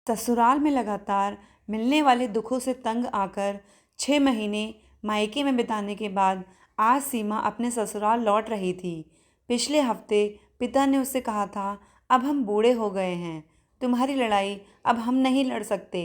ससुराल में लगातार मिलने वाले दुखों से तंग आकर 6 महीने मायके में बिताने के बाद आज सीमा अपने ससुराल लौट रही थी। पिछले हफ्ते पिता ने उससे कहा था, अब हम बूढ़े हो गए हैं, तुम्हारी लड़ाई अब हम नहीं लड़ सकते।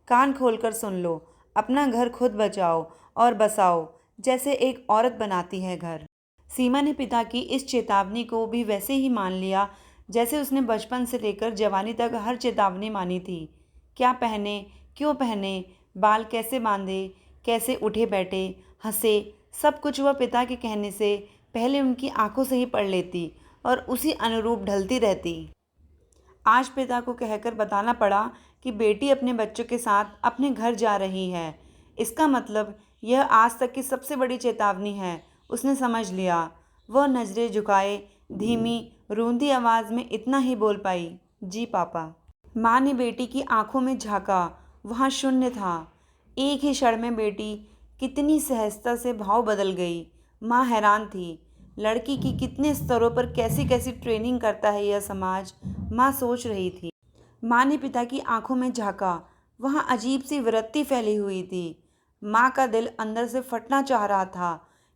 कान खोलकर सुन लो, अपना घर खुद बचाओ और बसाओ, जैसे एक औरत बनाती है घर। सीमा ने पिता की इस चेतावनी को भी वैसे ही मान लिया जैसे उसने बचपन से लेकर जवानी तक हर चेतावनी मानी थी। क्या पहने, क्यों पहने, बाल कैसे बांधे, कैसे उठे बैठे, हंसे, सब कुछ वह पिता के कहने से पहले उनकी आंखों से ही पढ़ लेती और उसी अनुरूप ढलती रहती। आज पिता को कहकर बताना पड़ा कि बेटी अपने बच्चों के साथ अपने घर जा रही है। इसका मतलब यह आज तक की सबसे बड़ी चेतावनी है, उसने समझ लिया। वह नज़रें झुकाए धीमी रूंधी आवाज़ में इतना ही बोल पाई, जी पापा। माँ ने बेटी की आंखों में झांका, वहाँ शून्य था। एक ही क्षण में बेटी कितनी सहजता से भाव बदल गई। माँ हैरान थी, लड़की की कितने स्तरों पर कैसी कैसी ट्रेनिंग करता है यह समाज, माँ सोच रही थी। माँ ने पिता की आंखों में झांका, वहाँ अजीब सी विरक्ति फैली हुई थी। माँ का दिल अंदर से फटना चाह रहा था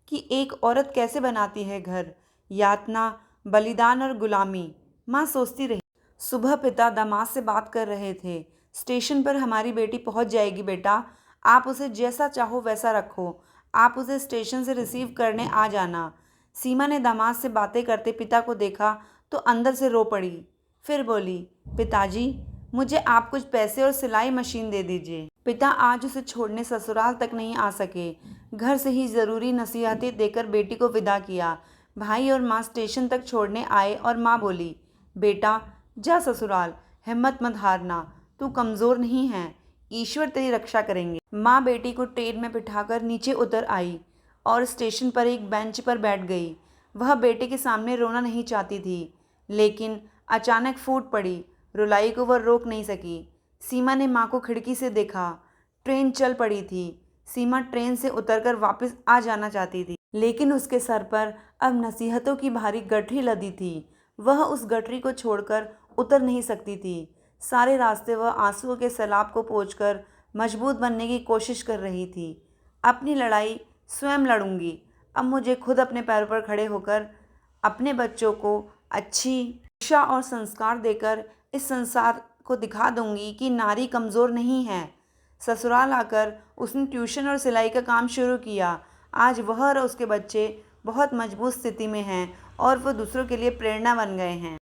कि एक औरत कैसे बनाती है घर, यातना, बलिदान और गुलामी। माँ सोचती रही। सुबह पिता दामाद से बात कर रहे थे। स्टेशन पर हमारी बेटी पहुंच जाएगी बेटा, आप उसे जैसा चाहो वैसा रखो, आप उसे स्टेशन से रिसीव करने आ जाना। सीमा ने दामाद से बातें करते पिता को देखा तो अंदर से रो पड़ी। फिर बोली, पिताजी, मुझे आप कुछ पैसे और सिलाई मशीन दे दीजिए। पिता आज उसे छोड़ने ससुराल तक नहीं आ सके। घर से ही ज़रूरी नसीहतें देकर बेटी को विदा किया। भाई और माँ स्टेशन तक छोड़ने आए और माँ बोली, बेटा जा ससुराल, हिम्मत मत हारना, तू कमज़ोर नहीं है, ईश्वर तेरी रक्षा करेंगे। माँ बेटी को ट्रेन में बिठाकर नीचे उतर आई और स्टेशन पर एक बेंच पर बैठ गई। वह बेटे के सामने रोना नहीं चाहती थी, लेकिन अचानक फूट पड़ी। रुलाई को वह रोक नहीं सकी। सीमा ने माँ को खिड़की से देखा। ट्रेन चल पड़ी थी। सीमा ट्रेन से उतरकर वापस आ जाना चाहती थी, लेकिन उसके सर पर अब नसीहतों की भारी गठरी लदी थी। वह उस गठरी को छोड़कर उतर नहीं सकती थी। सारे रास्ते वह आंसुओं के सैलाब को पोंछकर मजबूत बनने की कोशिश कर रही थी। अपनी लड़ाई स्वयं लड़ूंगी। अब मुझे खुद अपने पैरों पर खड़े होकर अपने बच्चों को अच्छी शिक्षा और संस्कार देकर इस संसार को दिखा दूंगी कि नारी कमज़ोर नहीं है। ससुराल आकर उसने ट्यूशन और सिलाई का काम शुरू किया। आज वह और उसके बच्चे बहुत मजबूत स्थिति में हैं और वह दूसरों के लिए प्रेरणा बन गए हैं।